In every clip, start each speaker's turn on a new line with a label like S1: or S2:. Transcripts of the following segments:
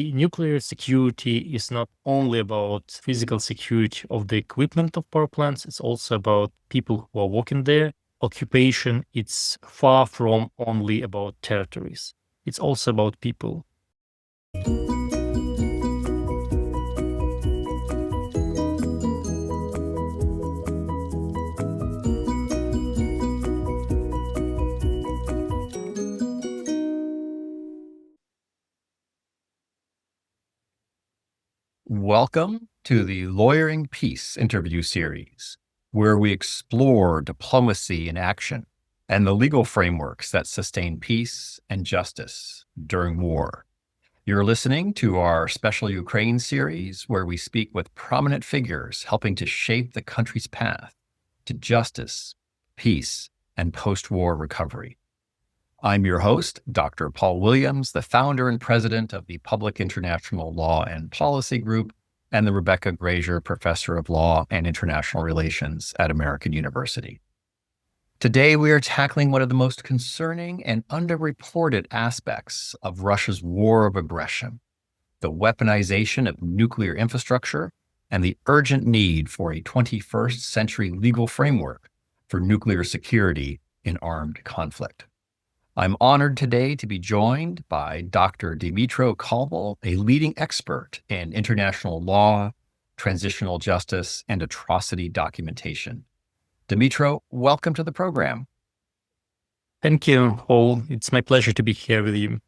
S1: Nuclear security is not only about physical security of the equipment of power plants, it's also about people who are working there. Occupation, it's far from only about territories. It's also about people.
S2: Welcome to the Lawyering Peace interview series, where we explore diplomacy in action and the legal frameworks that sustain peace and justice during war. You're listening to our special Ukraine series, where we speak with prominent figures helping to shape the country's path to justice, peace, and post-war recovery. I'm your host, Dr. Paul Williams, the founder and president of the Public International Law and Policy Group, and the Rebecca Grazier Professor of Law and International Relations at American University. Today, we are tackling one of the most concerning and underreported aspects of Russia's war of aggression, the weaponization of nuclear infrastructure and the urgent need for a 21st century legal framework for nuclear security in armed conflict. I'm honored today to be joined by Dr. Dmytro Koval, a leading expert in international law, transitional justice, and atrocity documentation. Dmytro, welcome to the program.
S1: Thank you, Paul. It's my pleasure to be here with you.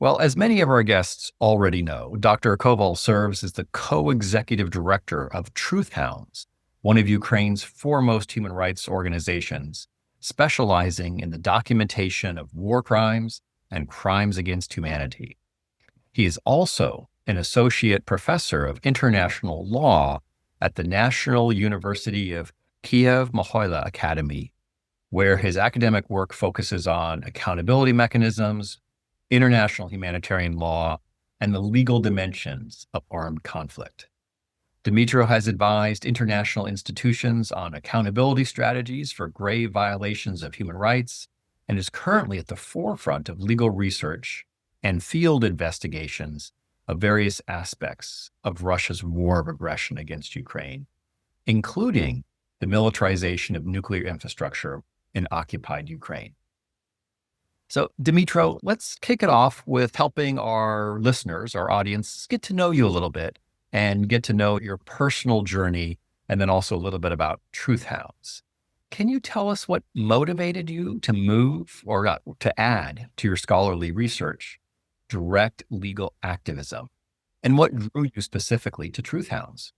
S2: Well, as many of our guests already know, Dr. Koval serves as the co-executive director of Truth Hounds, one of Ukraine's foremost human rights organizations, specializing in the documentation of war crimes and crimes against humanity. He is also an associate professor of international law at the National University of Kiev-Mohyla Academy, where his academic work focuses on accountability mechanisms, international humanitarian law, and the legal dimensions of armed conflict. Dmytro has advised international institutions on accountability strategies for grave violations of human rights and is currently at the forefront of legal research and field investigations of various aspects of Russia's war of aggression against Ukraine, including the militarization of nuclear infrastructure in occupied Ukraine. So, Dmytro, let's kick it off with helping our listeners, our audience, get to know you a little bit and get to know your personal journey, and then also a little bit about Truth Hounds. Can you tell us what motivated you to move or to add to your scholarly research direct legal activism, and what drew you specifically to Truth Hounds?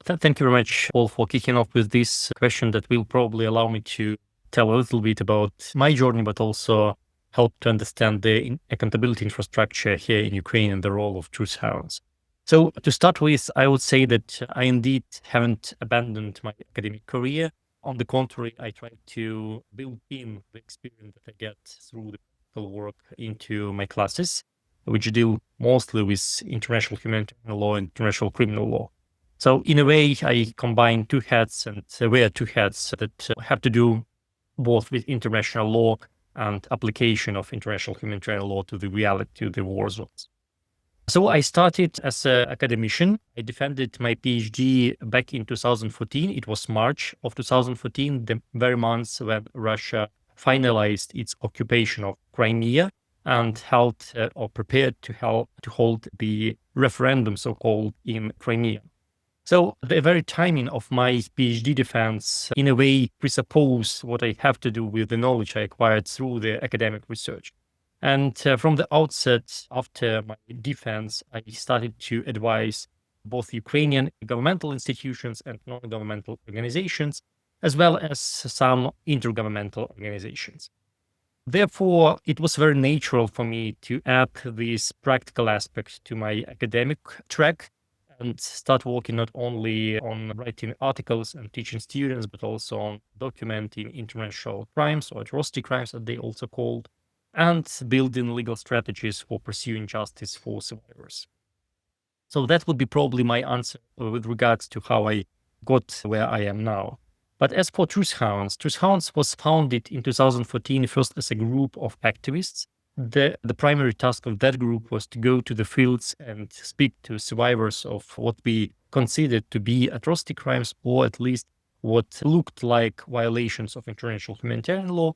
S1: Thank you very much, Paul, for kicking off with this question that will probably allow me to tell a little bit about my journey, but also help to understand the accountability infrastructure here in Ukraine and the role of Truth Hounds. So to start with, I would say that I indeed haven't abandoned my academic career. On the contrary, I try to build in the experience that I get through the practical work into my classes, which deal mostly with international humanitarian law and international criminal law. So in a way, I combine two hats and wear two hats that have to do both with international law and application of international humanitarian law to the reality, to the war zones. So I started as an academician. I defended my PhD back in 2014. It was March of 2014, the very month when Russia finalized its occupation of Crimea and held or prepared to hold the referendum, so-called, in Crimea. So the very timing of my PhD defense, in a way, presuppose what I have to do with the knowledge I acquired through the academic research. And from the outset, after my defense, I started to advise both Ukrainian governmental institutions and non-governmental organizations, as well as some intergovernmental organizations. Therefore, it was very natural for me to add this practical aspect to my academic track and start working not only on writing articles and teaching students, but also on documenting international crimes or atrocity crimes, as they also called, and building legal strategies for pursuing justice for survivors. So that would be probably my answer with regards to how I got where I am now. But as for Truth Hounds was founded in 2014 first as a group of activists The primary task of that group was to go to the fields and speak to survivors of what we considered to be atrocity crimes, or at least what looked like violations of international humanitarian law.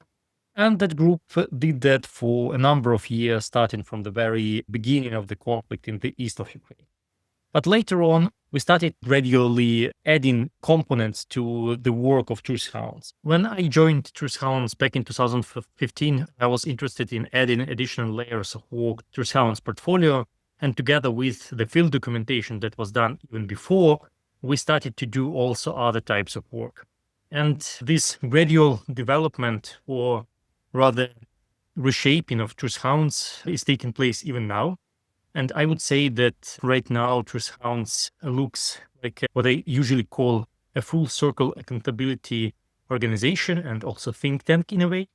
S1: And that group did that for a number of years, starting from the very beginning of the conflict in the east of Ukraine. But later on, we started gradually adding components to the work of Truth Hounds. When I joined Truth Hounds back in 2015, I was interested in adding additional layers of work to Truth Hounds portfolio. And together with the field documentation that was done even before, we started to do also other types of work. And this gradual development, or rather reshaping of Truth Hounds, is taking place even now. And I would say that right now, Truth Hounds looks like what I usually call a full circle accountability organization and also think tank in a way.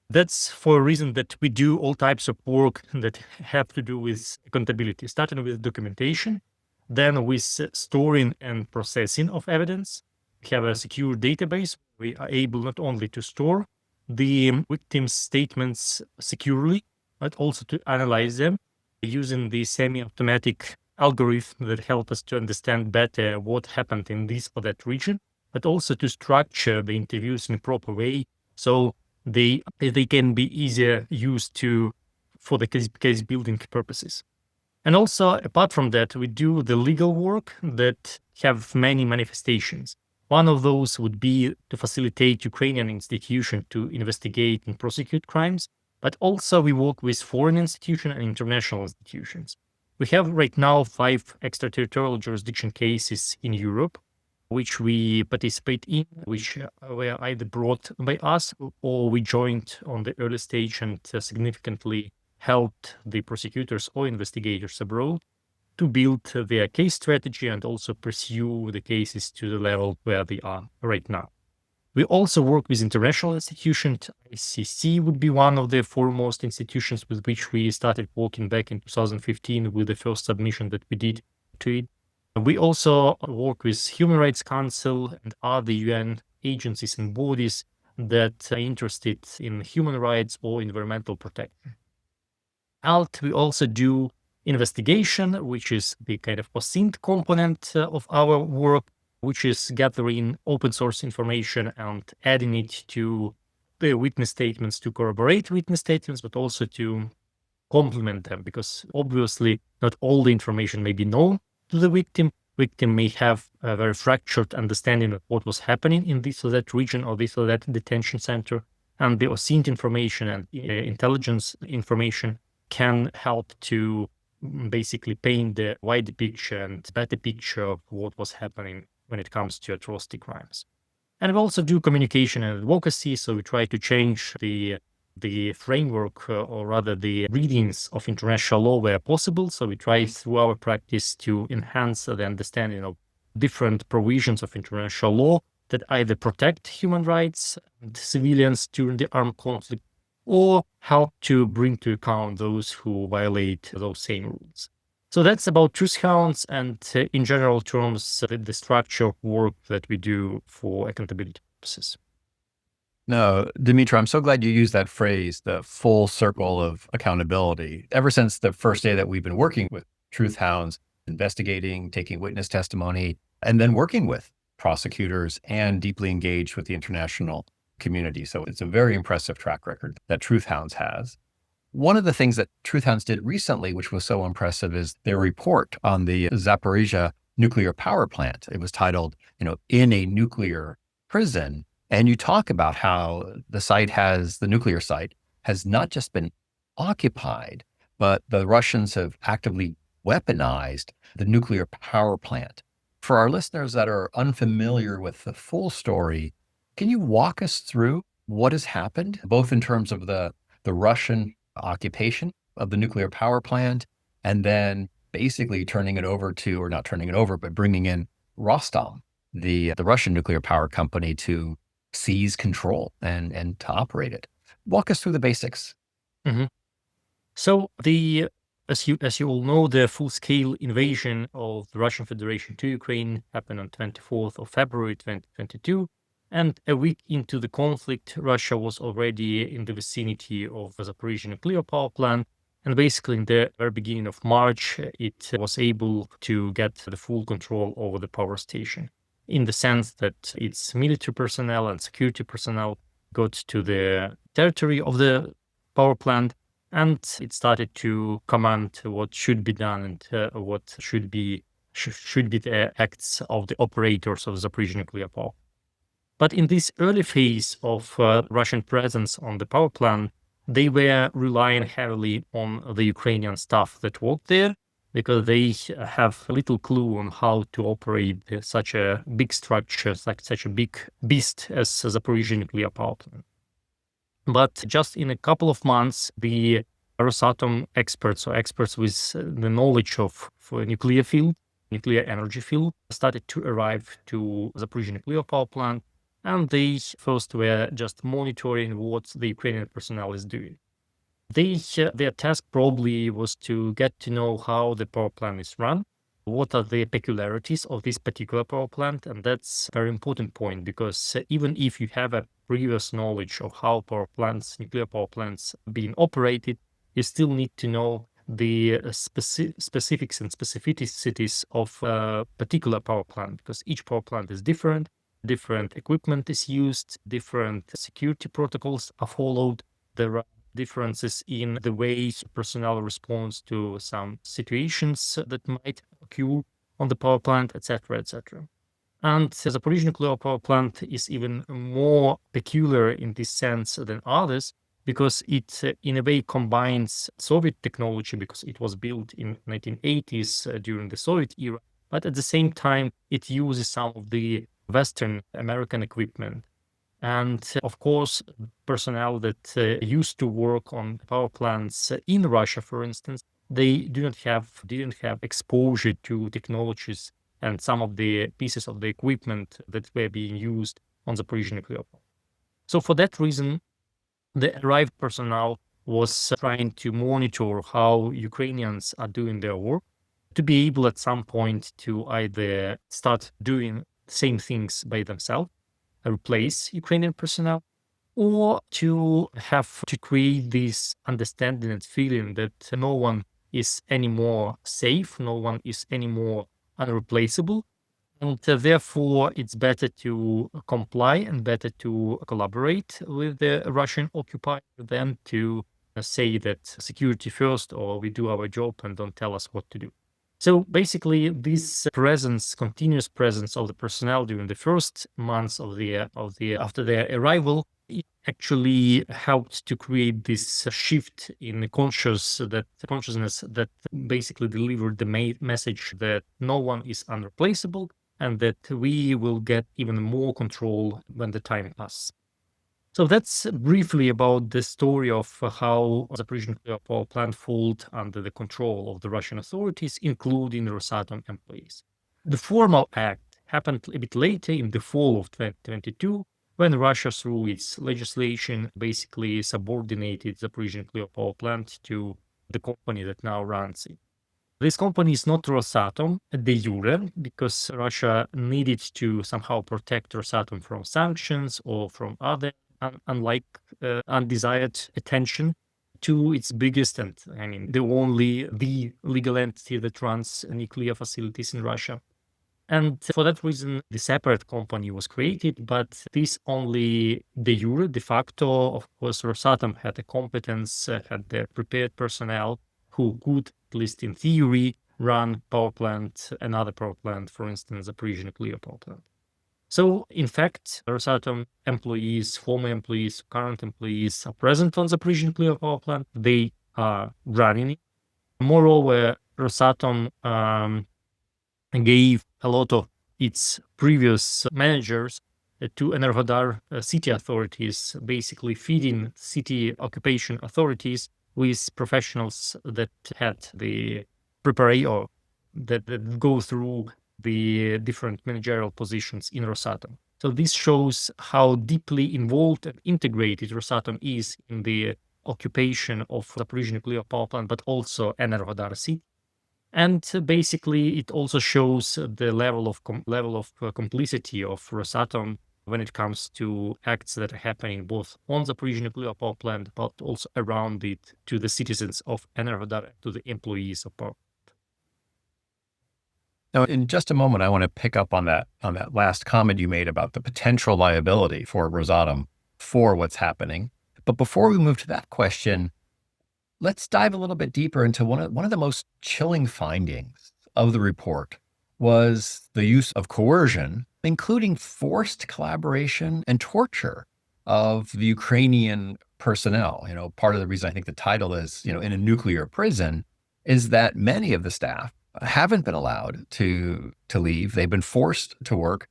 S1: That's for a reason that we do all types of work that have to do with accountability, starting with documentation, then with storing and processing of evidence. We have a secure database. We are able not only to store the victim's statements securely, but also to analyze them using the semi-automatic algorithm that help us to understand better what happened in this or that region, but also to structure the interviews in a proper way so they can be easier used for the case building purposes. And also, apart from that, we do the legal work that have many manifestations. One of those would be to facilitate Ukrainian institutions to investigate and prosecute crimes, but also we work with foreign institutions and international institutions. We have right now 5 extraterritorial jurisdiction cases in Europe, which we participate in, which were either brought by us or we joined on the early stage and significantly helped the prosecutors or investigators abroad to build their case strategy and also pursue the cases to the level where they are right now. We also work with international institutions. ICC would be one of the foremost institutions with which we started working back in 2015 with the first submission that we did to it. We also work with Human Rights Council and other UN agencies and bodies that are interested in human rights or environmental protection. We also do investigation, which is the kind of OSINT component of our work, which is gathering open source information and adding it to the witness statements to corroborate witness statements, but also to complement them, because obviously not all the information may be known to the victim. Victim may have a very fractured understanding of what was happening in this or that region or this or that detention center. And the OSINT information and intelligence information can help to basically paint the wider picture and better picture of what was happening when it comes to atrocity crimes. And we also do communication and advocacy, so we try to change the framework, or rather the readings of international law where possible. So we try through our practice to enhance the understanding of different provisions of international law that either protect human rights and civilians during the armed conflict or help to bring to account those who violate those same rules. So that's about Truth Hounds and in general terms, the structure of work that we do for accountability purposes.
S2: No, Dmytro, I'm so glad you used that phrase, the full circle of accountability. Ever since the first day that we've been working with Truth Hounds, investigating, taking witness testimony, and then working with prosecutors and deeply engaged with the international community. So it's a very impressive track record that Truth Hounds has. One of the things that Truth Hounds did recently, which was so impressive, is their report on the Zaporizhzhia nuclear power plant. It was titled, In a Nuclear Prison. And you talk about how the nuclear site has not just been occupied, but the Russians have actively weaponized the nuclear power plant. For our listeners that are unfamiliar with the full story, can you walk us through what has happened, both in terms of the Russian occupation of the nuclear power plant, and then basically turning it over to, or not turning it over, but bringing in Rostom, the Russian nuclear power company, to seize control and to operate it. Walk us through the basics.
S1: Mm-hmm. So as you all know, the full-scale invasion of the Russian Federation to Ukraine happened on 24th of February 2022. And a week into the conflict, Russia was already in the vicinity of the Zaporizhzhia nuclear power plant. And basically, in the very beginning of March, it was able to get the full control over the power station, in the sense that its military personnel and security personnel got to the territory of the power plant, and it started to command what should be done and what should be the acts of the operators of the Zaporizhzhia nuclear power. But in this early phase of Russian presence on the power plant, they were relying heavily on the Ukrainian staff that worked there, because they have little clue on how to operate such a big structure, like such a big beast as Zaporizhzhia nuclear power plant. But just in a couple of months, the Rosatom experts, or experts with the knowledge of nuclear field, nuclear energy field, started to arrive to Zaporizhzhia nuclear power plant, and they first were just monitoring what the Ukrainian personnel is doing. Their task probably was to get to know how the power plant is run, what are the peculiarities of this particular power plant, and that's a very important point, because even if you have a previous knowledge of how power plants, nuclear power plants, being operated, you still need to know the specifics and specificities of a particular power plant, because each power plant is different equipment is used, different security protocols are followed, there are differences in the way personnel responds to some situations that might occur on the power plant, etc., etc. And the Zaporizhzhia nuclear power plant is even more peculiar in this sense than others, because it in a way combines Soviet technology, because it was built in 1980s during the Soviet era, but at the same time it uses some of the Western American equipment. And of course, personnel that used to work on power plants in Russia, for instance, they didn't have exposure to technologies and some of the pieces of the equipment that were being used on the Zaporizhzhia nuclear power. So for that reason, the arrived personnel was trying to monitor how Ukrainians are doing their work, to be able at some point to either start doing same things by themselves, replace Ukrainian personnel, or to have to create this understanding and feeling that no one is anymore safe, no one is anymore unreplaceable, and therefore it's better to comply and better to collaborate with the Russian occupier than to say that security first, or we do our job and don't tell us what to do. So basically, this continuous presence of the personnel during the first months after their arrival, it actually helped to create this shift in the consciousness that basically delivered the message that no one is unreplaceable, and that we will get even more control when the time passes. So that's briefly about the story of how the Zaporizhzhia nuclear power plant fell under the control of the Russian authorities, including Rosatom employees. The formal act happened a bit later, in the fall of 2022, when Russia, through its legislation, basically subordinated the Zaporizhzhia nuclear power plant to the company that now runs it. This company is not Rosatom de jure, because Russia needed to somehow protect Rosatom from sanctions or from other undesired attention to its biggest and, the legal entity that runs nuclear facilities in Russia. And for that reason, the separate company was created, but this only de jure, de facto. Of course, Rosatom had the competence, had the prepared personnel who could, at least in theory, run another power plant, for instance, the Zaporizhzhia nuclear power plant. So, in fact, Rosatom employees, former employees, current employees are present on the Zaporizhzhia nuclear power plant. They are running it. Moreover, Rosatom gave a lot of its previous managers to Enerhodar city authorities, basically feeding city occupation authorities with professionals that had the preparation, or that go through the different managerial positions in Rosatom. So this shows how deeply involved and integrated Rosatom is in the occupation of Zaporizhzhia nuclear power plant, but also Enerhodar city. And basically, it also shows the level of complicity of Rosatom when it comes to acts that are happening both on the Zaporizhzhia nuclear power plant, but also around it, to the citizens of Enerhodar, to the employees of power.
S2: Now, in just a moment, I want to pick up on that last comment you made about the potential liability for Rosatom for what's happening. But before we move to that question, let's dive a little bit deeper into one of the most chilling findings of the report was the use of coercion, including forced collaboration and torture of the Ukrainian personnel. Part of the reason I think the title is, in a nuclear prison, is that many of the staff haven't been allowed to leave. They've been forced to work.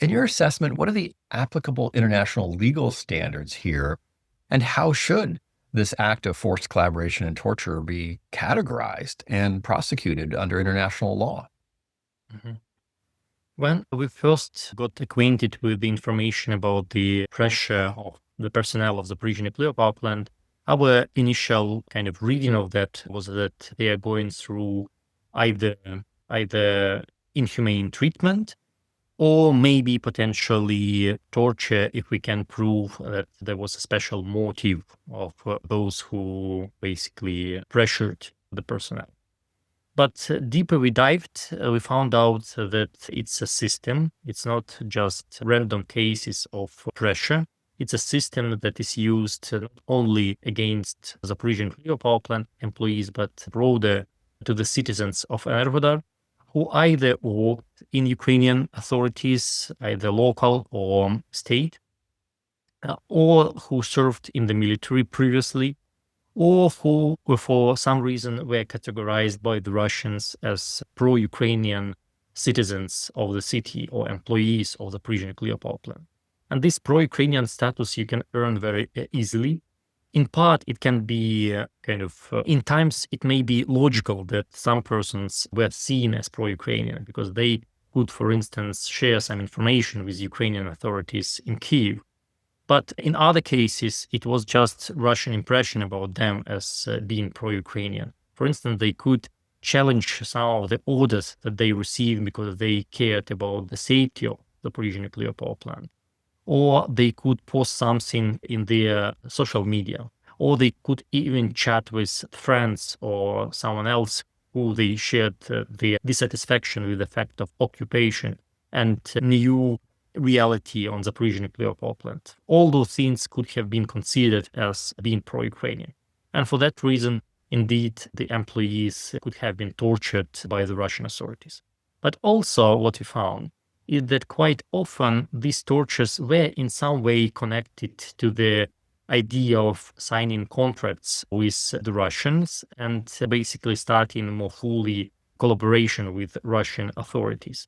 S2: In your assessment, what are the applicable international legal standards here, and how should this act of forced collaboration and torture be categorized and prosecuted under international law?
S1: Mm-hmm. When we first got acquainted with the information about the pressure of the personnel of the Zaporizhzhia nuclear power plant, our initial kind of reading of that was that they are going through either inhumane treatment or maybe potentially torture if we can prove that there was a special motive of those who basically pressured the personnel. But deeper we dived, we found out that it's a system. It's not just random cases of pressure. It's a system that is used not only against Zaporizhzhia nuclear power plant employees, but broader to the citizens of Enerhodar, who either worked in Ukrainian authorities, either local or state, or who served in the military previously, or who, for some reason, were categorized by the Russians as pro-Ukrainian citizens of the city or employees of the Zaporizhzhia nuclear power plant. And this pro-Ukrainian status you can earn very easily. In part, it can be in times, it may be logical that some persons were seen as pro-Ukrainian because they could, for instance, share some information with Ukrainian authorities in Kyiv. But in other cases, it was just Russian impression about them as being pro-Ukrainian. For instance, they could challenge some of the orders that they received because they cared about the safety of the Zaporizhzhia nuclear power plant. Or they could post something in their social media. Or they could even chat with friends or someone else who they shared their dissatisfaction with the fact of occupation and new reality on the Zaporizhzhia nuclear power plant. All those things could have been considered as being pro-Ukrainian. And for that reason, indeed, the employees could have been tortured by the Russian authorities. But also what we found is that quite often these tortures were in some way connected to the idea of signing contracts with the Russians and basically starting more fully collaboration with Russian authorities.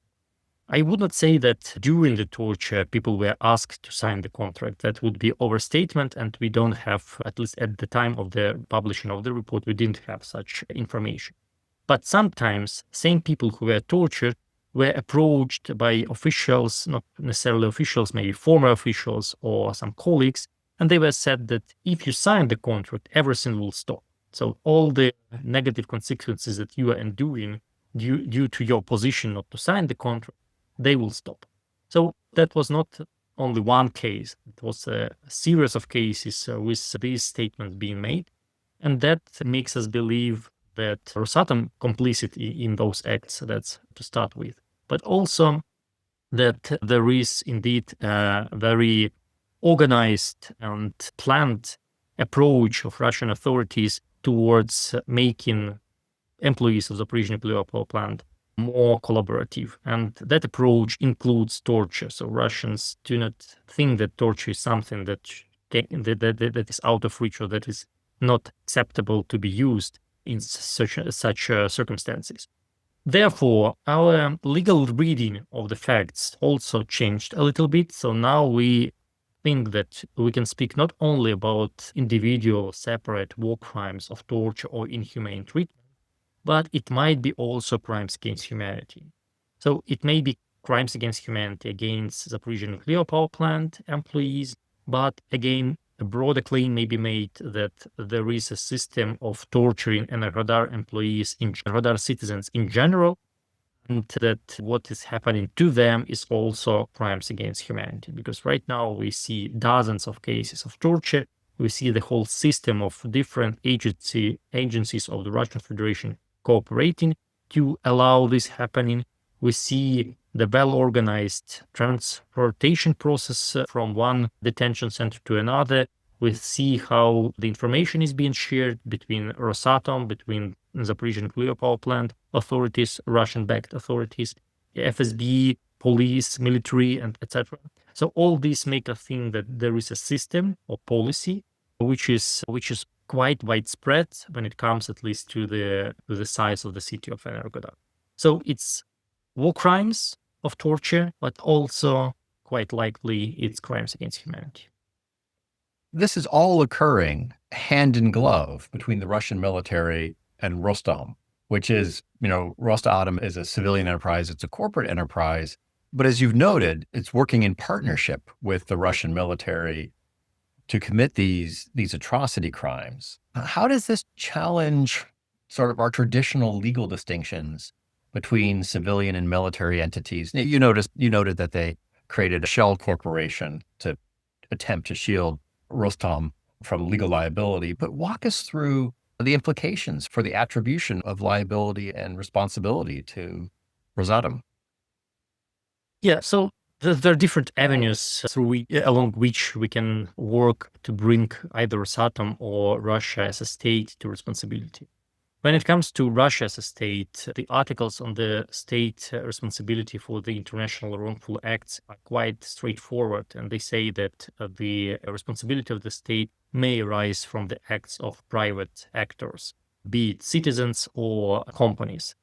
S1: I would not say that during the torture people were asked to sign the contract. That would be overstatement, and we don't have, at least at the time of the publishing of the report, we didn't have such information. But sometimes same people who were tortured were approached by officials, not necessarily officials, maybe former officials or some colleagues, and they were said that if you sign the contract, everything will stop. So all the negative consequences that you are enduring due to your position not to sign the contract, they will stop. So that was not only one case. It was a series of cases with these statements being made. And that makes us believe that Rosatom complicity in those acts, that's to start with. But also that there is indeed a very organized and planned approach of Russian authorities towards making employees of the Zaporizhzhia nuclear power plant more collaborative. And that approach includes torture. So Russians do not think that torture is something that is out of reach or that is not acceptable to be used in such circumstances. Therefore, our legal reading of the facts also changed a little bit. So now we think that we can speak not only about individual separate war crimes of torture or inhumane treatment, but it might be also crimes against humanity. So it may be crimes against humanity against the Zaporizhzhia nuclear power plant employees, but again, a broader claim may be made that there is a system of torturing Enerhodar employees, Enerhodar citizens in general, and that what is happening to them is also crimes against humanity. Because right now we see dozens of cases of torture. We see the whole system of different agencies of the Russian Federation cooperating to allow this happening. We see the well-organized transportation process from one detention center to another. We see how the information is being shared between Rosatom, between Zaporizhzhia nuclear power plant authorities, Russian-backed authorities, FSB, police, military, and etc. So all these make us think that there is a system or policy which is quite widespread when it comes at least to the size of the city of Energodar. So it's war crimes of torture, but also quite likely it's crimes against humanity.
S2: This is all occurring hand in glove between the Russian military and Rostom, which is, Rosatom is a civilian enterprise, it's a corporate enterprise. But as you've noted, it's working in partnership with the Russian military to commit these atrocity crimes. How does this challenge sort of our traditional legal distinctions between civilian and military entities? You noted that they created a shell corporation to attempt to shield Rostom from legal liability, but walk us through the implications for the attribution of liability and responsibility to Rosatom.
S1: Yeah, so there are different avenues along which we can work to bring either Rosatom or Russia as a state to responsibility. When it comes to Russia as a state, the articles on the state responsibility for the international wrongful acts are quite straightforward, and they say that the responsibility of the state may arise from the acts of private actors, be it citizens or companies.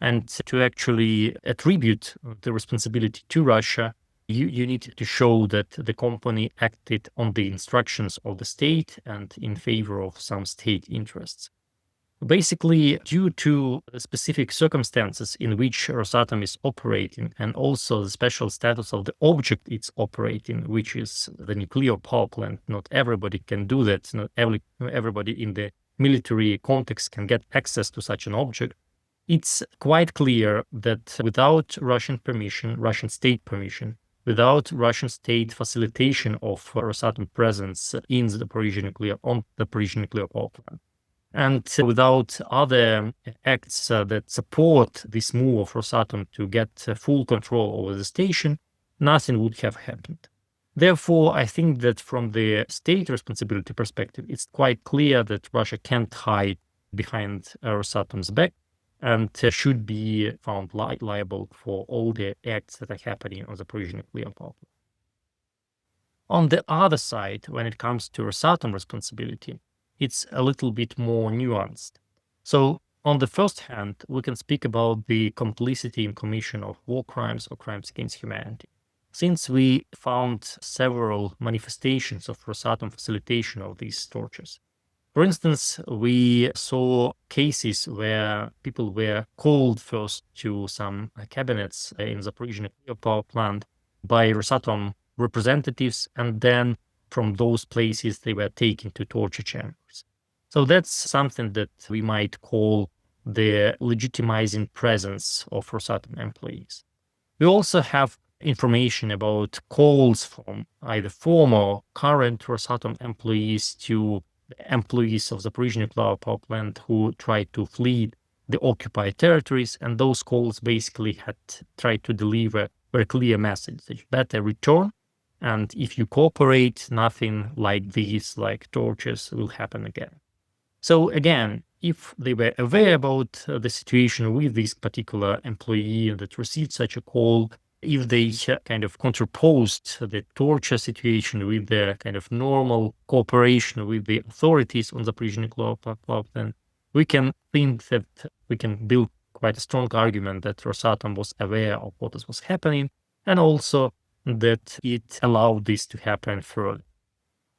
S1: And to actually attribute the responsibility to Russia, you need to show that the company acted on the instructions of the state and in favor of some state interests. Basically, due to specific circumstances in which Rosatom is operating, and also the special status of the object it's operating, which is the nuclear power plant, not everybody can do that. Not everybody in the military context can get access to such an object. It's quite clear that without Russian permission, Russian state permission, without Russian state facilitation of Rosatom presence in the Zaporizhzhia nuclear power plant, and without other acts that support this move of Rosatom to get full control over the station, nothing would have happened. Therefore, I think that from the state responsibility perspective, it's quite clear that Russia can't hide behind Rosatom's back and should be found liable for all the acts that are happening on the Zaporizhzhia nuclear power plant. On the other side, when it comes to Rosatom responsibility, it's a little bit more nuanced. So on the first hand, we can speak about the complicity in commission of war crimes or crimes against humanity. Since we found several manifestations of Rosatom facilitation of these tortures. For instance, we saw cases where people were called first to some cabinets in the Zaporizhzhia nuclear power plant by Rosatom representatives, and then from those places they were taken to torture chambers. So that's something that we might call the legitimizing presence of Rosatom employees. We also have information about calls from either former or current Rosatom employees to employees of the Zaporizhzhia nuclear power plant who tried to flee the occupied territories, and those calls basically had tried to deliver a very clear message that you better return, and if you cooperate, nothing like these, like tortures, will happen again. So again, if they were aware about the situation with this particular employee that received such a call, if they kind of contraposed the torture situation with the kind of normal cooperation with the authorities on the Zaporizhzhia nuclear power plant, we can think that we can build quite a strong argument that Rosatom was aware of what was happening, and also that it allowed this to happen further.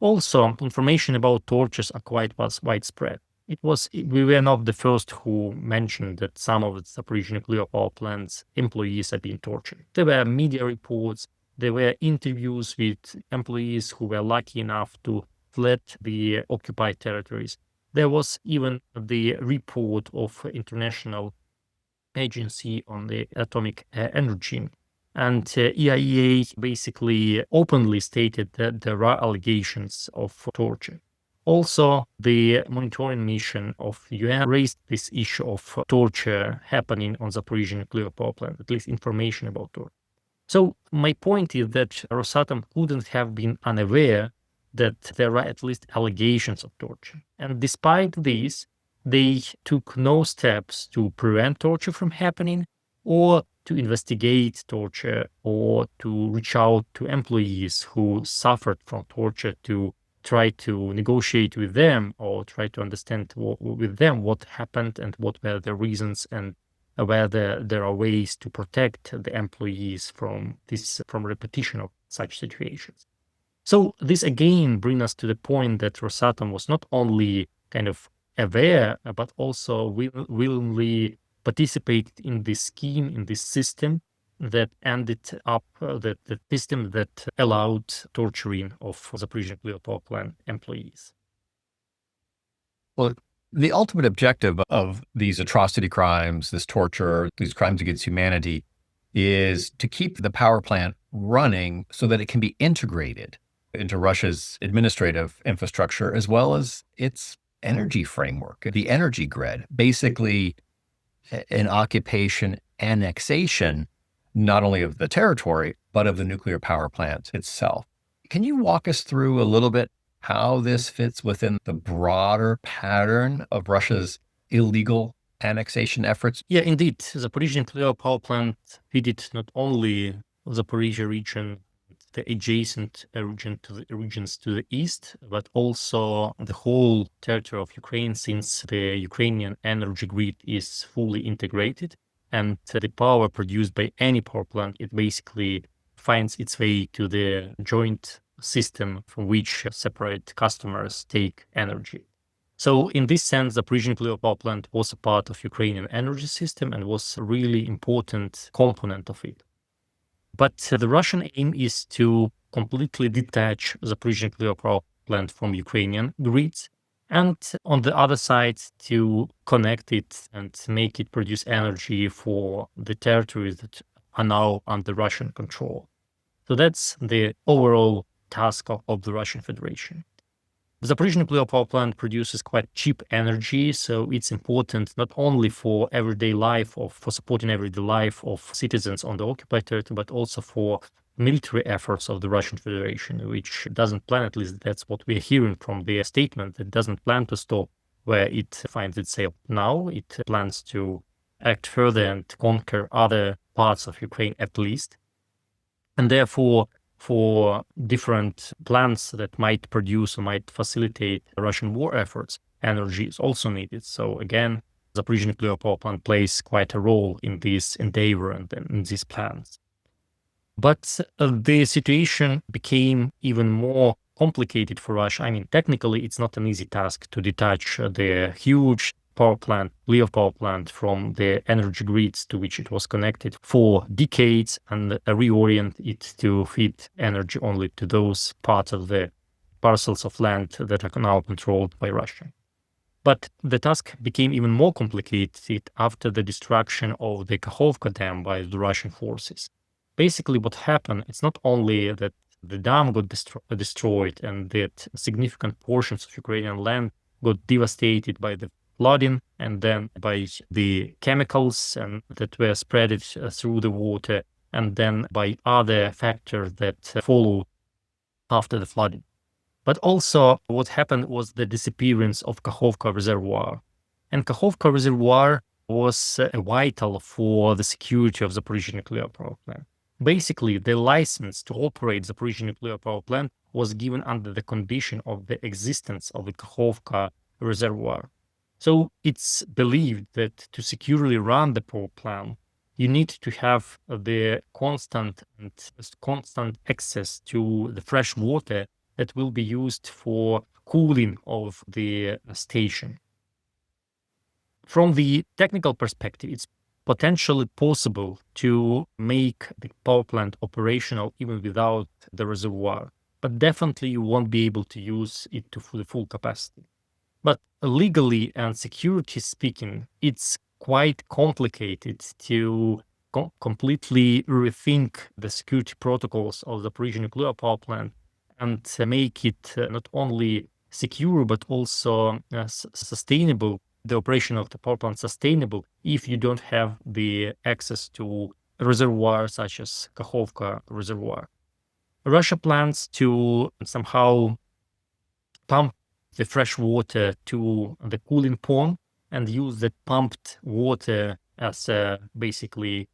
S1: Also, information about tortures are quite widespread. We were not the first who mentioned that some of the Zaporizhzhia nuclear power plant's employees are being tortured. There were media reports, there were interviews with employees who were lucky enough to fled the occupied territories. There was even the report of international agency on the atomic energy. And IAEA basically openly stated that there are allegations of torture. Also, the monitoring mission of the UN raised this issue of torture happening on Zaporizhzhia nuclear power plant, at least information about torture. So my point is that Rosatom couldn't have been unaware that there are at least allegations of torture. And despite this, they took no steps to prevent torture from happening or to investigate torture or to reach out to employees who suffered from torture to try to negotiate with them or try to understand with them what happened and what were the reasons and whether there are ways to protect the employees from repetition of such situations. So this again brings us to the point that Rosatom was not only kind of aware, but also willingly participated in this scheme, in this system that ended up the system that allowed torturing of Zaporizhzhia nuclear power plant employees.
S2: Well, the ultimate objective of these atrocity crimes, this torture, these crimes against humanity, is to keep the power plant running so that it can be integrated into Russia's administrative infrastructure as well as its energy framework, the energy grid, basically an occupation annexation, not only of the territory, but of the nuclear power plant itself. Can you walk us through a little bit how this fits within the broader pattern of Russia's illegal annexation efforts?
S1: Yeah, indeed. Zaporizhzhia nuclear power plant fitted not only Zaporizhzhia region, the adjacent regions to the east, but also the whole territory of Ukraine, since the Ukrainian energy grid is fully integrated and the power produced by any power plant, it basically finds its way to the joint system from which separate customers take energy. So in this sense, the Zaporizhzhia nuclear power plant was a part of Ukrainian energy system and was a really important component of it. But the Russian aim is to completely detach the Zaporizhzhia nuclear power plant from Ukrainian grids, and on the other side, to connect it and make it produce energy for the territories that are now under Russian control. So that's the overall task of the Russian Federation. The Zaporizhzhia nuclear power plant produces quite cheap energy, so it's important not only for everyday life for supporting everyday life of citizens on the occupied territory, but also for military efforts of the Russian Federation, which doesn't plan, at least that's what we're hearing from their statement, it doesn't plan to stop where it finds itself now. It plans to act further and conquer other parts of Ukraine at least. And therefore, for different plants that might produce or might facilitate Russian war efforts, energy is also needed. So again, the Zaporizhzhia nuclear power plant plays quite a role in this endeavor and in these plans. But the situation became even more complicated for Russia. I mean, technically, it's not an easy task to detach the huge power plant, nuclear power plant, from the energy grids to which it was connected for decades and reorient it to feed energy only to those parts of the parcels of land that are now controlled by Russia. But the task became even more complicated after the destruction of the Kakhovka dam by the Russian forces. Basically, what happened, it's not only that the dam got destroyed and that significant portions of Ukrainian land got devastated by the flooding and then by the chemicals and that were spread through the water, and then by other factors that followed after the flooding. But also what happened was the disappearance of Kakhovka reservoir. And Kakhovka reservoir was vital for the security of the Zaporizhzhia nuclear power plant. Basically, the license to operate the Zaporizhzhia nuclear power plant was given under the condition of the existence of the Kakhovka reservoir. So it's believed that to securely run the power plant, you need to have the constant access to the fresh water that will be used for cooling of the station. From the technical perspective, it's potentially possible to make the power plant operational even without the reservoir, but definitely you won't be able to use it to the full capacity. But legally and security speaking, it's quite complicated to completely rethink the security protocols of the Zaporizhzhia nuclear power plant and make it not only secure but also sustainable, the operation of the power plant sustainable, if you don't have the access to reservoirs such as Kakhovka reservoir. Russia plans to somehow pump the fresh water to the cooling pond and use that pumped water as basically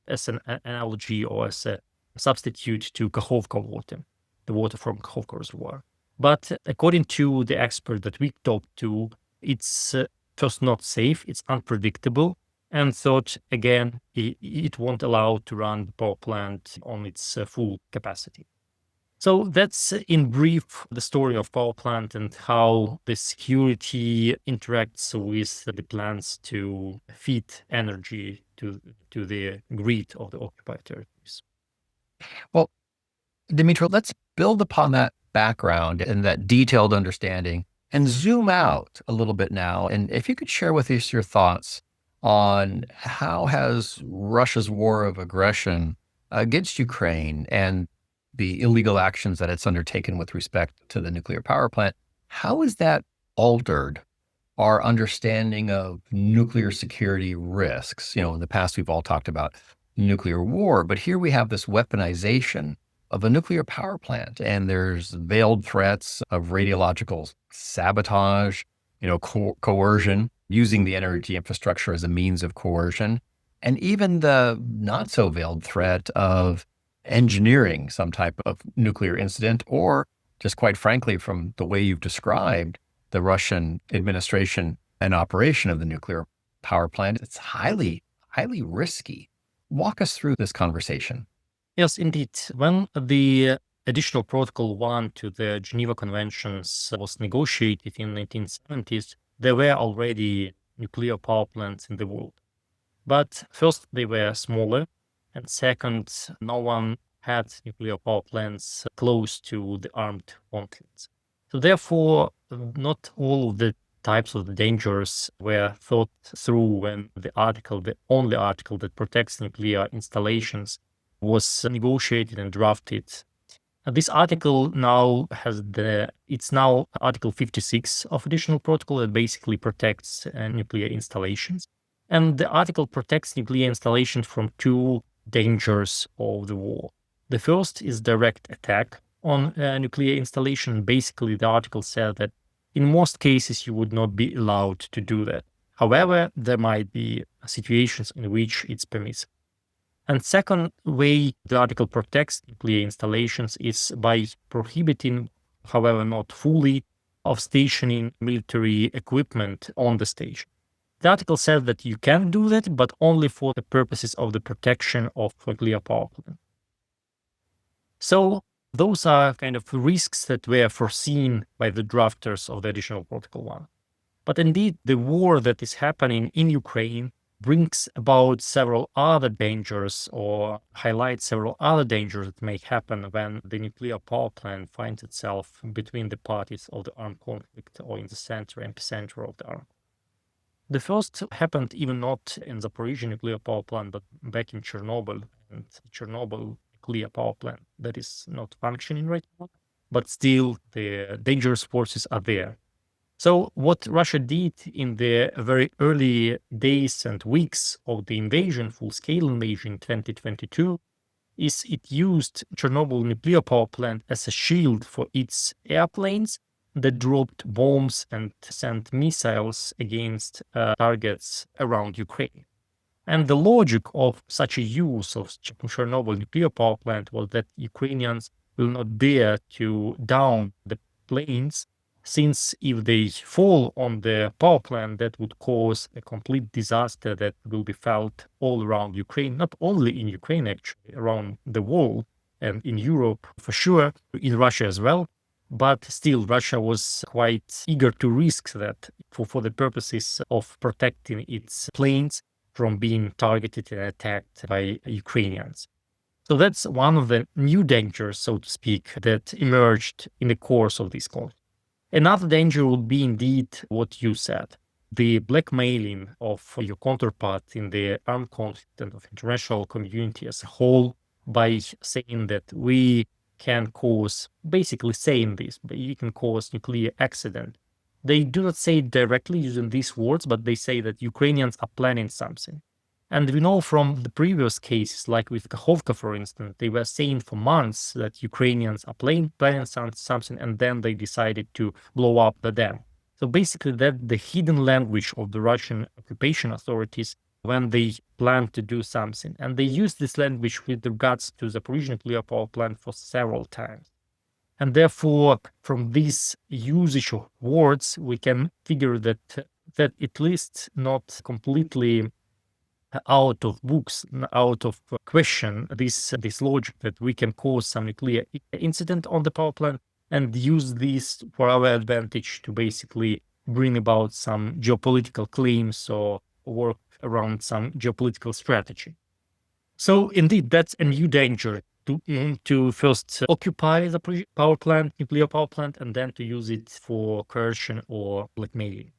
S1: as an analogy or as a substitute to Kakhovka water, the water from Kakhovka reservoir. But according to the expert that we talked to, it's first not safe, it's unpredictable, and third, again, it won't allow to run the power plant on its full capacity. So that's in brief the story of power plant and how the security interacts with the plans to feed energy to the grid of the occupied territories.
S2: Well, Dmytro, let's build upon that background and that detailed understanding and zoom out a little bit now. And if you could share with us your thoughts on how has Russia's war of aggression against Ukraine and the illegal actions that it's undertaken with respect to the nuclear power plant, how has that altered our understanding of nuclear security risks? In the past, we've all talked about nuclear war, but here we have this weaponization of a nuclear power plant, and there's veiled threats of radiological sabotage, coercion, using the energy infrastructure as a means of coercion, and even the not so veiled threat of engineering some type of nuclear incident, or just quite frankly, from the way you've described the Russian administration and operation of the nuclear power plant, it's highly, highly risky. Walk us through this conversation.
S1: Yes, indeed. When the additional protocol 1 to the Geneva Conventions was negotiated in the 1970s, there were already nuclear power plants in the world. But first, they were smaller, and second, no one had nuclear power plants close to the armed conflicts. So therefore, not all of the types of the dangers were thought through when the only article that protects nuclear installations was negotiated and drafted. This article now it's now Article 56 of additional protocol that basically protects nuclear installations. And the article protects nuclear installations from two dangers of the war. The first is direct attack on a nuclear installation. Basically, the article said that in most cases you would not be allowed to do that. However, there might be situations in which it's permissible. And second way the article protects nuclear installations is by prohibiting, however not fully, of stationing military equipment on the station. The article says that you can do that, but only for the purposes of the protection of nuclear power plant. So those are kind of risks that were foreseen by the drafters of the additional protocol 1. But indeed, the war that is happening in Ukraine brings about several other dangers or highlights several other dangers that may happen when the nuclear power plant finds itself between the parties of the armed conflict or in the epicenter of the armed. The first happened even not in the Zaporizhzhia nuclear power plant, but back in Chernobyl, and Chernobyl nuclear power plant that is not functioning right now, but still the dangerous forces are there. So what Russia did in the very early days and weeks of the invasion, full-scale invasion in 2022, is it used Chernobyl nuclear power plant as a shield for its airplanes that dropped bombs and sent missiles against targets around Ukraine. And the logic of such a use of Chernobyl nuclear power plant was that Ukrainians will not dare to down the planes, since if they fall on the power plant, that would cause a complete disaster that will be felt all around Ukraine, not only in Ukraine, actually, around the world and in Europe for sure, in Russia as well. But still, Russia was quite eager to risk that for the purposes of protecting its planes from being targeted and attacked by Ukrainians. So that's one of the new dangers, so to speak, that emerged in the course of this conflict. Another danger would be indeed what you said. the blackmailing of your counterpart in the armed conflict and of international community as a whole by saying that we can cause, basically saying this, but you can cause nuclear accident. They do not say it directly using these words, but they say that Ukrainians are planning something. And we know from the previous cases, like with Kakhovka, for instance, they were saying for months that Ukrainians are planning something, and then they decided to blow up the dam. So basically, that's the hidden language of the Russian occupation authorities when they plan to do something. And they use this language with regards to the Zaporizhzhia nuclear power plant for several times. And therefore, from this usage of words, we can figure that at least not completely out of books, out of question, this logic that we can cause some nuclear incident on the power plant and use this for our advantage to basically bring about some geopolitical claims or work around some geopolitical strategy. So indeed, that's a new danger to first occupy the power plant, nuclear power plant, and then to use it for coercion or blackmailing.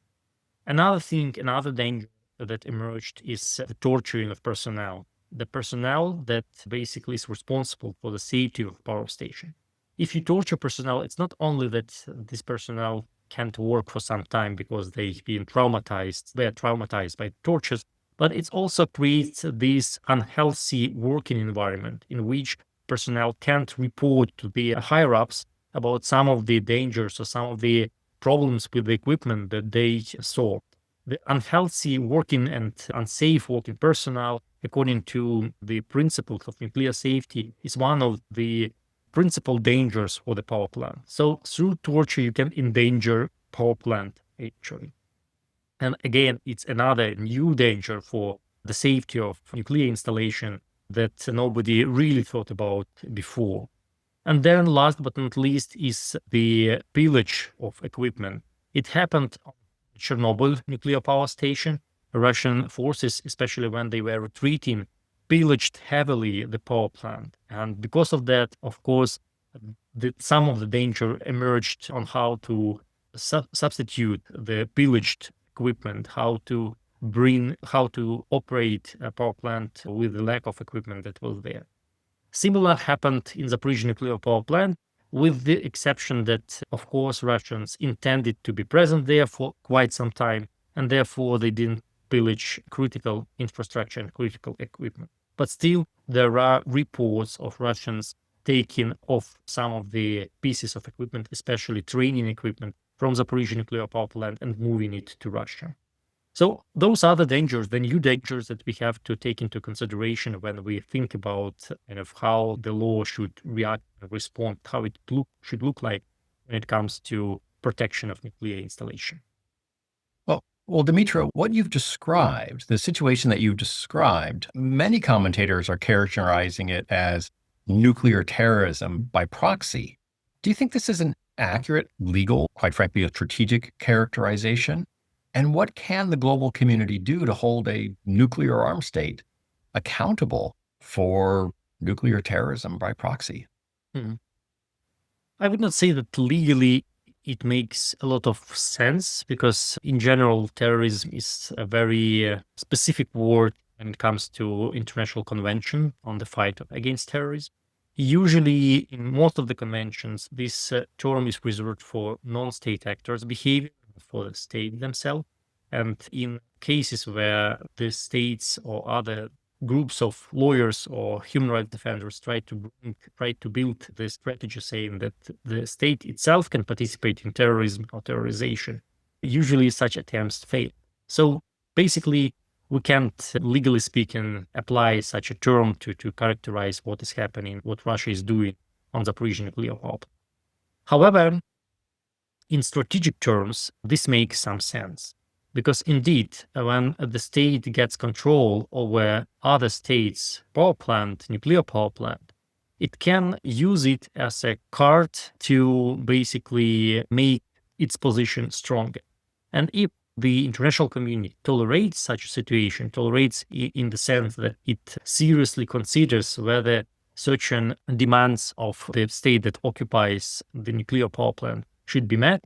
S1: Another danger that emerged is the torturing of personnel. The personnel that basically is responsible for the safety of power station. If you torture personnel, it's not only that this personnel can't work for some time because they're traumatized by tortures, but it also creates this unhealthy working environment in which personnel can't report to the higher ups about some of the dangers or some of the problems with the equipment that they saw. The unhealthy working and unsafe working personnel, according to the principles of nuclear safety, is one of the principal dangers for the power plant. So through torture, you can endanger power plant, actually. And again, it's another new danger for the safety of nuclear installation that nobody really thought about before. And then last but not least is the pillage of equipment. It happened on Chernobyl nuclear power station. Russian forces, especially when they were retreating, pillaged heavily the power plant. And because of that, of course, some of the danger emerged on how to substitute the pillaged equipment, how to operate a power plant with the lack of equipment that was there. Similar happened in the Zaporizhzhia nuclear power plant, with the exception that, of course, Russians intended to be present there for quite some time, and therefore they didn't pillage critical infrastructure and critical equipment. But still, there are reports of Russians taking off some of the pieces of equipment, especially training equipment, from the Zaporizhzhia nuclear power plant and moving it to Russia. So those are the dangers, the new dangers that we have to take into consideration when we think about kind of how the law should react and respond, how it should look like when it comes to protection of nuclear installation.
S2: Well, Dmytro, what you've described, the situation that you've described, many commentators are characterizing it as nuclear terrorism by proxy. Do you think this is an accurate, legal, quite frankly, a strategic characterization? And what can the global community do to hold a nuclear armed state accountable for nuclear terrorism by proxy?
S1: I would not say that legally it makes a lot of sense, because in general, terrorism is a very specific word when it comes to international convention on the fight against terrorism. Usually, in most of the conventions, this term is reserved for non-state actors' behavior, for the state themselves. And in cases where the states or other groups of lawyers or human rights defenders try to build the strategy saying that the state itself can participate in terrorism or terrorization, usually such attempts fail. So basically, we can't, legally speaking, apply such a term to characterize what is happening, what Russia is doing on the Zaporizhzhia nuclear power plant. However, in strategic terms, this makes some sense. Because indeed, when the state gets control over other states' power plant, nuclear power plant, it can use it as a card to basically make its position stronger. And if the international community tolerates such a situation, tolerates in the sense that it seriously considers whether certain demands of the state that occupies the nuclear power plant should be met,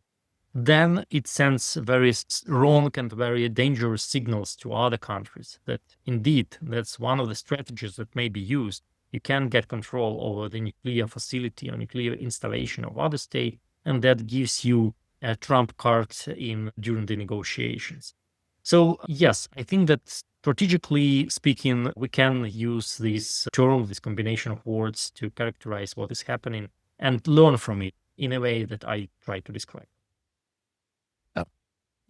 S1: then it sends very wrong and very dangerous signals to other countries that indeed that's one of the strategies that may be used. You can get control over the nuclear facility or nuclear installation of other state, and that gives you a trump card during the negotiations. So yes, I think that strategically speaking, we can use this term, this combination of words to characterize what is happening and learn from it in a way that I try to describe.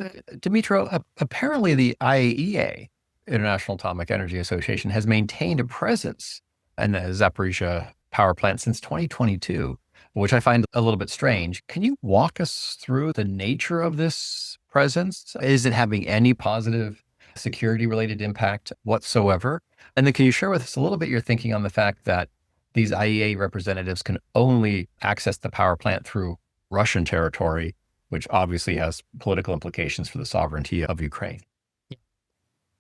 S2: Dmytro, apparently the IAEA, International Atomic Energy Association, has maintained a presence in the Zaporizhzhia power plant since 2022, which I find a little bit strange. Can you walk us through the nature of this presence? Is it having any positive security-related impact whatsoever? And then can you share with us a little bit your thinking on the fact that these IAEA representatives can only access the power plant through Russian territory, which obviously has political implications for the sovereignty of Ukraine?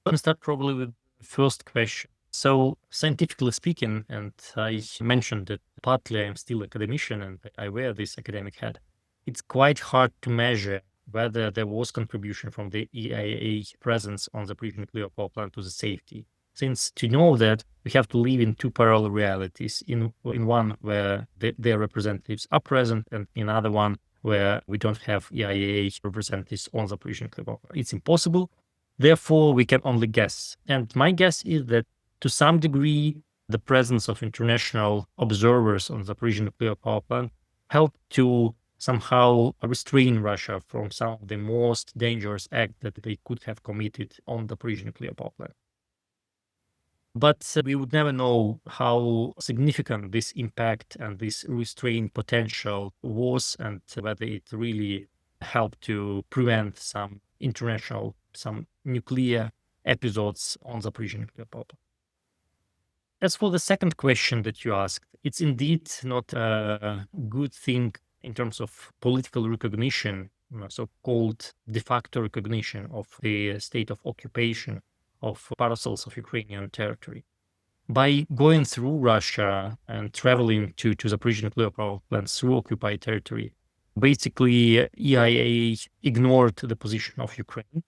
S1: Let me start probably with the first question. So scientifically speaking, and I mentioned that partly I'm still academician and I wear this academic hat, it's quite hard to measure whether there was contribution from the EIA presence on the Zaporizhzhia nuclear power plant to the safety. Since to know that, we have to live in two parallel realities, in one where their representatives are present and in another one where we don't have EIA representatives on the Zaporizhzhia nuclear power plant. It's impossible. Therefore, we can only guess. And my guess is that to some degree, the presence of international observers on the Zaporizhzhia nuclear power plant helped to somehow restrain Russia from some of the most dangerous acts that they could have committed on the Zaporizhzhia nuclear power plant. But we would never know how significant this impact and this restraint potential was, and whether it really helped to prevent some nuclear episodes on the Zaporizhzhia nuclear power plant. As for the second question that you asked, it's indeed not a good thing in terms of political recognition, so-called de facto recognition of the state of occupation of parcels of Ukrainian territory. By going through Russia and traveling to the Zaporizhzhia nuclear power plant through occupied territory, basically EIA ignored the position of Ukraine,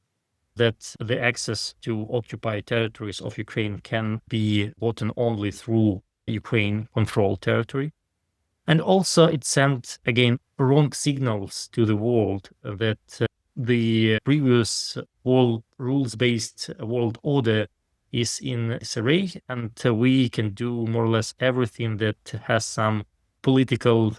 S1: that the access to occupied territories of Ukraine can be gotten only through Ukraine-controlled territory. And also it sent, again, wrong signals to the world that the previous rules-based world order is in disarray, and we can do more or less everything that has some political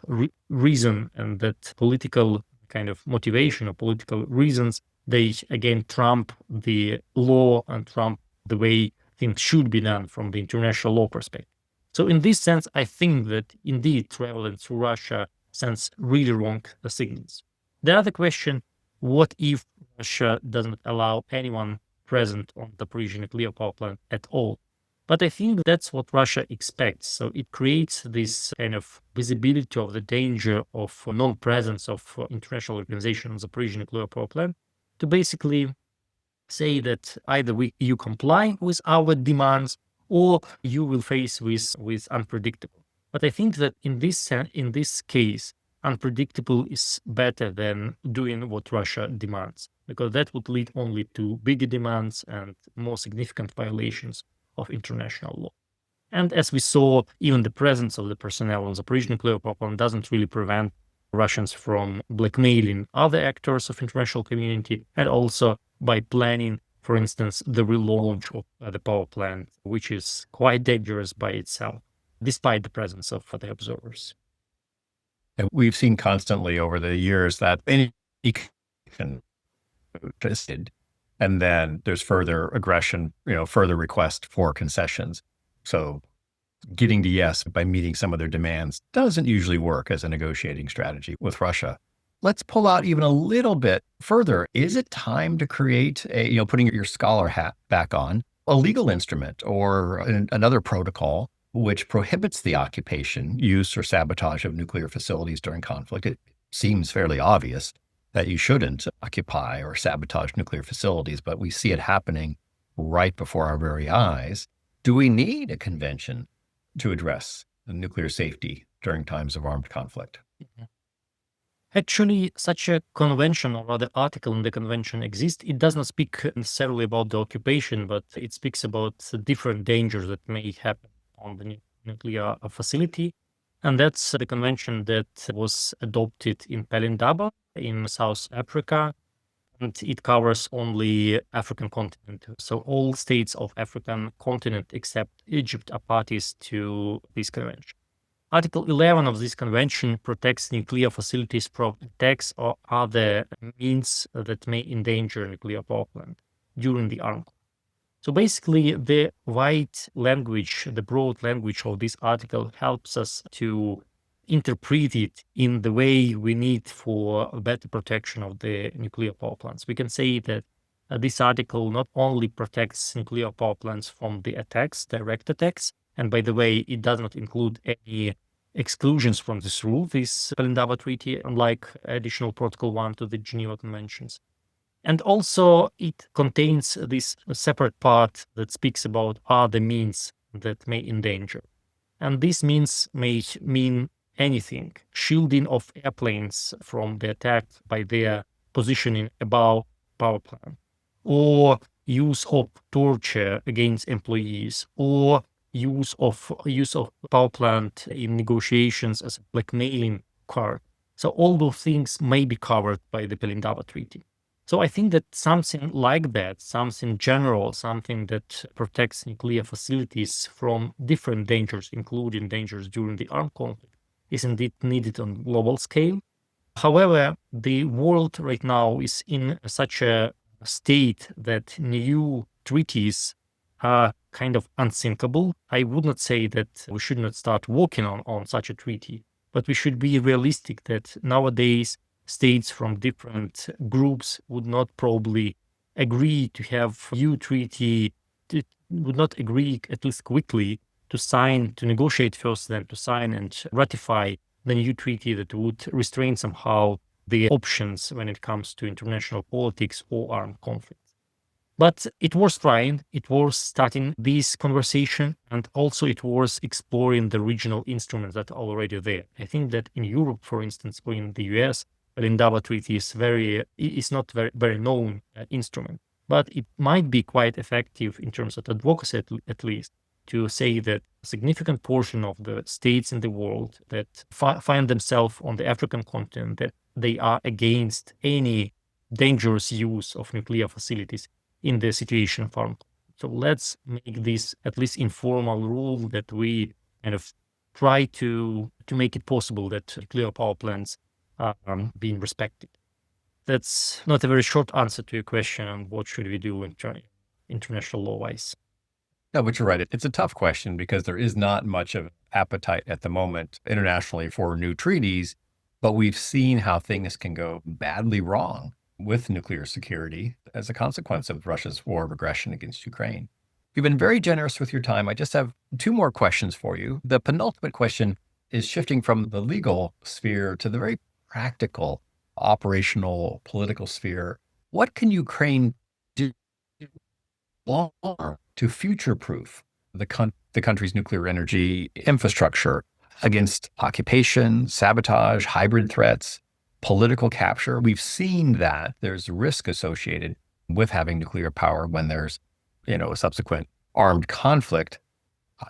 S1: reason, and that political kind of motivation or political reasons, they again trump the law and trump the way things should be done from the international law perspective. So in this sense, I think that indeed traveling through Russia sends really wrong signals. The other question, what if Russia doesn't allow anyone present on the Zaporizhzhia nuclear power plant at all? But I think that's what Russia expects. So it creates this kind of visibility of the danger of non-presence of international organization on the Zaporizhzhia nuclear power plant, to basically say that either you comply with our demands or you will face with unpredictable. But I think that in this case, unpredictable is better than doing what Russia demands, because that would lead only to bigger demands and more significant violations of international law. And as we saw, even the presence of the personnel on the Zaporizhzhia nuclear power plant doesn't really prevent Russians from blackmailing other actors of international community, and also by planning, for instance, the relaunch of the power plant, which is quite dangerous by itself, despite the presence of the observers.
S2: And we've seen constantly over the years that any interested, and then there's further aggression, further request for concessions. So getting to yes by meeting some of their demands doesn't usually work as a negotiating strategy with Russia. Let's pull out even a little bit further. Is it time to create putting your scholar hat back on, a legal instrument or another protocol which prohibits the occupation, use, or sabotage of nuclear facilities during conflict? It seems fairly obvious that you shouldn't occupy or sabotage nuclear facilities, but we see it happening right before our very eyes. Do we need a convention to address the nuclear safety during times of armed conflict?
S1: Actually, such a convention, or rather article in the convention exists. It does not speak necessarily about the occupation, but it speaks about the different dangers that may happen on the nuclear facility. And that's the convention that was adopted in Pelindaba in South Africa, and it covers only African continent. So all states of African continent except Egypt are parties to this convention. Article 11 of this convention protects nuclear facilities from attacks or other means that may endanger nuclear power plant during the armed conflict. So basically, the wide language, the broad language of this article helps us to interpret it in the way we need for a better protection of the nuclear power plants. We can say that this article not only protects nuclear power plants from the attacks, direct attacks, and by the way, it does not include any exclusions from this rule, this Pelindaba Treaty, unlike additional Protocol 1 to the Geneva Conventions. And also, it contains this separate part that speaks about other means that may endanger. And these means may mean anything: shielding of airplanes from the attack by their positioning above power plant, or use of torture against employees, or use of power plant in negotiations as a blackmailing card. So all those things may be covered by the Pelindaba Treaty. So I think that something like that, something general, something that protects nuclear facilities from different dangers, including dangers during the armed conflict, is indeed needed on global scale. However, the world right now is in such a state that new treaties are kind of unthinkable. I would not say that we should not start working on such a treaty, but we should be realistic that nowadays states from different groups would not probably agree to have new treaty, would not agree, at least quickly, to sign, to negotiate first, then to sign and ratify the new treaty that would restrain somehow the options when it comes to international politics or armed conflict. But it was trying, it was starting this conversation, and also it was exploring the regional instruments that are already there. I think that in Europe, for instance, or in the US, the Pelindaba Treaty is not very known instrument, but it might be quite effective in terms of advocacy, at least, to say that a significant portion of the states in the world that find themselves on the African continent, that they are against any dangerous use of nuclear facilities in the situation of armed conflict. So let's make this at least informal rule that we kind of try to make it possible that nuclear power plants are being respected. That's not a very short answer to your question on what should we do international law-wise.
S2: No, but you're right. It's a tough question because there is not much of appetite at the moment internationally for new treaties, but we've seen how things can go badly wrong with nuclear security as a consequence of Russia's war of aggression against Ukraine. You've been very generous with your time. I just have two more questions for you. The penultimate question is shifting from the legal sphere to the very practical, operational, political sphere. What can Ukraine do long to future-proof the country's nuclear energy infrastructure against occupation, sabotage, hybrid threats, political capture? We've seen that there's risk associated with having nuclear power when there's, a subsequent armed conflict.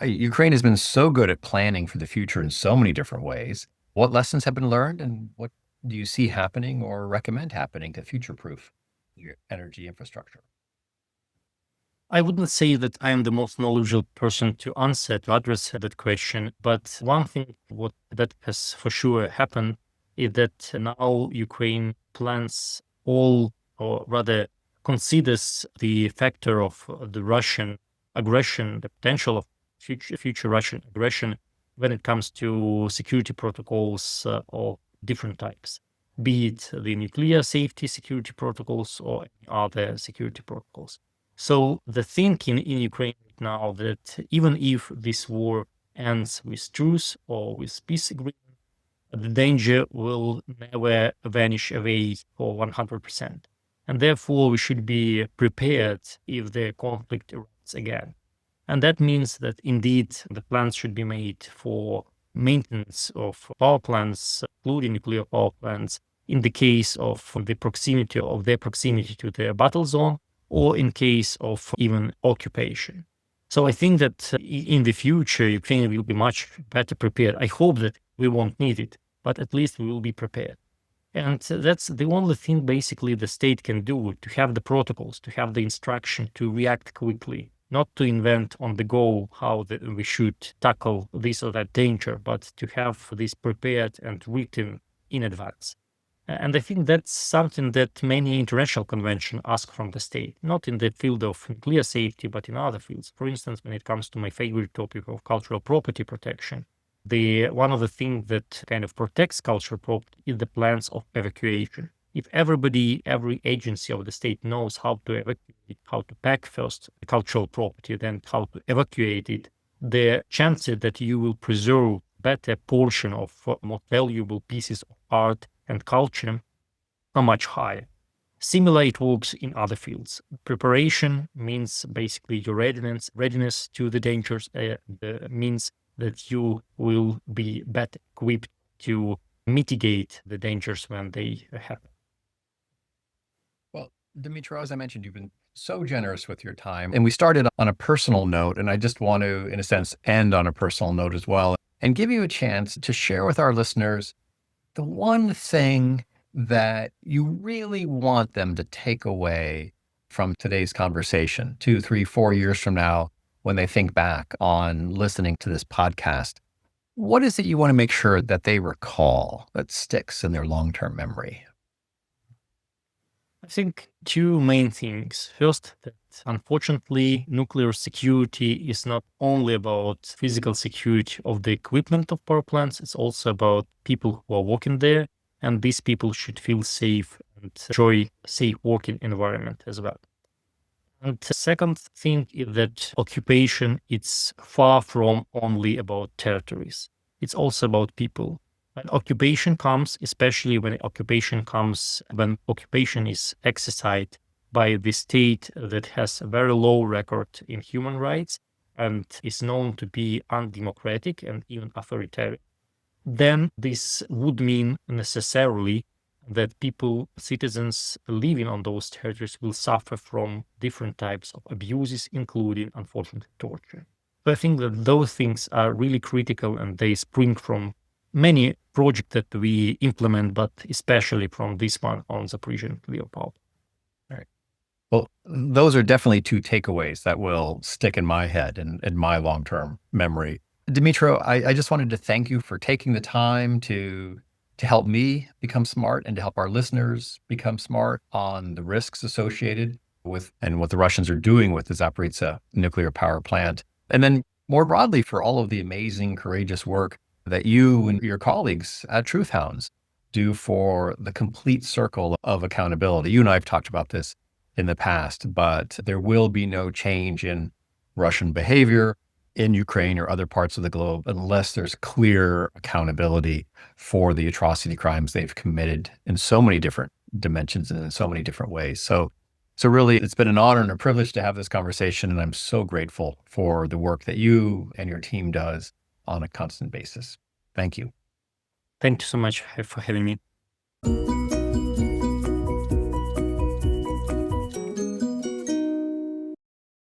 S2: Ukraine has been so good at planning for the future in so many different ways. What lessons have been learned, and what do you see happening or recommend happening to future-proof your energy infrastructure?
S1: I wouldn't say that I am the most knowledgeable person to address that question, but one thing that has for sure happened is that now Ukraine plans all, or rather considers the factor of the Russian aggression, the potential of future Russian aggression when it comes to security protocols of different types, be it the nuclear safety security protocols or any other security protocols. So the thinking in Ukraine right now that even if this war ends with truce or with peace agreement, the danger will never vanish away for 100%. And therefore, we should be prepared if the conflict erupts again. And that means that indeed the plans should be made for maintenance of power plants, including nuclear power plants, in the case of their proximity to the battle zone, or in case of even occupation. So I think that in the future, Ukraine will be much better prepared. I hope that we won't need it, but at least we will be prepared. And that's the only thing basically the state can do, to have the protocols, to have the instruction to react quickly, not to invent on the go how we should tackle this or that danger, but to have this prepared and written in advance. And I think that's something that many international conventions ask from the state, not in the field of nuclear safety, but in other fields. For instance, when it comes to my favorite topic of cultural property protection, one of the things that kind of protects cultural property is the plans of evacuation. If every agency of the state knows how to evacuate, how to pack first the cultural property, then how to evacuate it, the chances that you will preserve better portion of most valuable pieces of art and culture are much higher. Similar, it works in other fields. Preparation means basically your readiness to the dangers, means that you will be better equipped to mitigate the dangers when they happen.
S2: Well, Dmytro, as I mentioned, you've been so generous with your time. And we started on a personal note, and I just want to, in a sense, end on a personal note as well, and give you a chance to share with our listeners the one thing that you really want them to take away from today's conversation 2, 3, 4 years from now, when they think back on listening to this podcast. What is it you want to make sure that they recall, that sticks in their long-term memory?
S1: I think two main things. First, that unfortunately, nuclear security is not only about physical security of the equipment of power plants, it's also about people who are working there, and these people should feel safe and enjoy safe working environment as well. And the second thing is that occupation, it's far from only about territories. It's also about people. When occupation comes, especially when occupation is exercised by the state that has a very low record in human rights and is known to be undemocratic and even authoritarian, then this would mean necessarily that citizens living on those territories will suffer from different types of abuses, including, unfortunately, torture. So I think that those things are really critical, and they spring from many projects that we implement, but especially from this one on Zaporizhzhia nuclear power.
S2: All right. Well, those are definitely two takeaways that will stick in my head and in my long-term memory. Dmytro, I just wanted to thank you for taking the time to help me become smart and to help our listeners become smart on the risks associated with and what the Russians are doing with the Zaporizhzhia nuclear power plant. And then more broadly, for all of the amazing, courageous work that you and your colleagues at Truth Hounds do for the complete circle of accountability. You and I have talked about this in the past, but there will be no change in Russian behavior in Ukraine or other parts of the globe unless there's clear accountability for the atrocity crimes they've committed in so many different dimensions and in so many different ways. So really, it's been an honor and a privilege to have this conversation, and I'm so grateful for the work that you and your team does on a constant basis. Thank you.
S1: Thank you so much for having me.